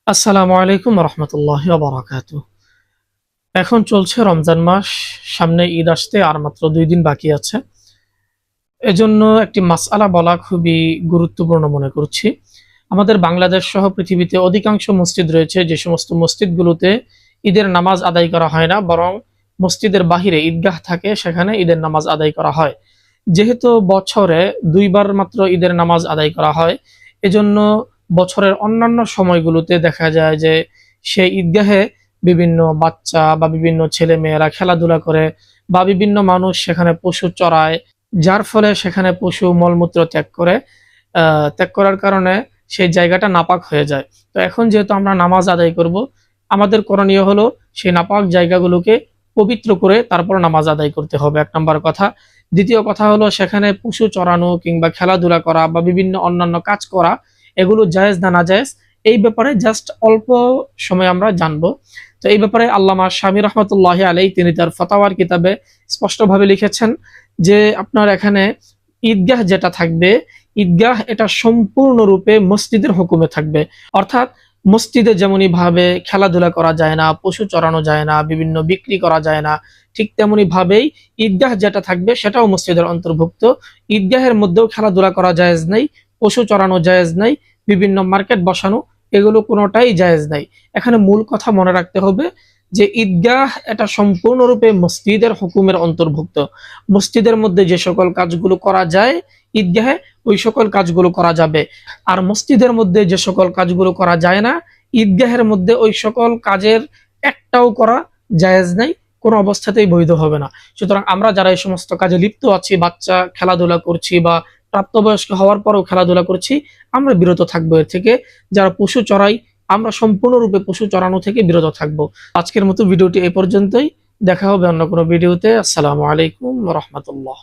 আসসালামু আলাইকুম রহমতুল্লাহি ওয়া বারাকাতুহু। এখন চলছে রমজান মাস, সামনে ঈদ আসতে আর মাত্র 2 দিন বাকি আছে। এজন্য একটি মাসআলা বলা খুবই গুরুত্বপূর্ণ মনে করছি। আমাদের বাংলাদেশ সহ পৃথিবীতে অধিকাংশ মসজিদ রয়েছে, যে সমস্ত মসজিদগুলোতে ঈদের নামাজ আদায় করা হয় না, বরং মসজিদের বাহিরে ঈদগাহ থাকে, সেখানে ঈদের নামাজ আদায় করা হয়। যেহেতু বছরে 2বার মাত্র ঈদের নামাজ আদায় করা হয়, এজন্য বছরের অন্যান্য সময়গুলোতে দেখা যায় যে সেই ঈদগাহে বিভিন্ন বাচ্চা বা বিভিন্ন ছেলে মেয়েরা খেলাধুলা করে, বা বিভিন্ন মানুষ সেখানে পশু চড়ায়, যার ফলে সেখানে পশু মলমূত্র ত্যাগ করার কারণে সেই জায়গাটা নাপাক হয়ে যায়। তো এখন যেহেতু আমরা নামাজ আদায় করব, আমাদের করণীয় হলো সেই নাপাক জায়গাগুলোকে পবিত্র করে তারপর নামাজ আদায় করতে হবে, 1 নম্বর কথা। দ্বিতীয় কথা হলো, সেখানে পশু চড়ানো কিংবা খেলাধুলা করা বা বিভিন্ন অন্যান্য কাজ করা, এগুলো জায়েজ না নাজায়েজ, এই ব্যাপারে জাস্ট অল্প সময় আমরা জানবো। তো এই ব্যাপারে আল্লামা শামী রহমতুল্লাহি আলাইহি তিনি তার ফাতাওয়ার কিতাবে স্পষ্টভাবে লিখেছেন যে আপনার এখানে ঈদগাহ যেটা থাকবে, ঈদগাহ এটা সম্পূর্ণরূপে মসজিদের হুকুমে থাকবে। অর্থাৎ মসজিদে যেমনি ভাবে খেলাধুলা করা যায় না, পশু চড়ানো যায় না, বিভিন্ন বিক্রি করা যায় না, ঠিক তেমনি ভাবেই ঈদগাহ যেটা থাকবে সেটাও মসজিদের অন্তর্ভুক্ত। ঈদগাহের মধ্যেও খেলাধুলা করা জায়েজ নাই, পশু চড়ানো জায়েজ নাই, বিভিন্ন মার্কেট বসানো, এগুলো কোনোটাই জায়েজ নাই। এখানে মূল কথা মনে রাখতে হবে যে ঈদগাহ এটা সম্পূর্ণরূপে মসজিদের হুকুমের অন্তর্ভুক্ত। মসজিদের মধ্যে যে সকল কাজগুলো করা যায়, ঈদগাহে ওই সকল কাজগুলো করা যাবে। আর মসজিদের মধ্যে যে সকল কাজগুলো করা যায় না, ঈদগাহের মধ্যে ওই সকল কাজের একটাও করা জায়েজ নাই, কোনো অবস্থাতেই বৈধ হবে না। সুতরাং আমরা যারা এই সমস্ত কাজে লিপ্ত আছি, বাচ্চা খেলাধুলা করছি বা প্রাপ্তবয়স্ক হওয়ার পরেও খেলাধুলা করছি, আমরা বিরত থাকবো এর থেকে। যারা পশু চড়াই, আমরা সম্পূর্ণরূপে পশু চড়ানো থেকে বিরত থাকবো। আজকের মতো ভিডিওটি এ পর্যন্তই। দেখা হবে অন্য কোনো ভিডিওতে। আসসালামু আলাইকুম ওয়া রাহমাতুল্লাহ।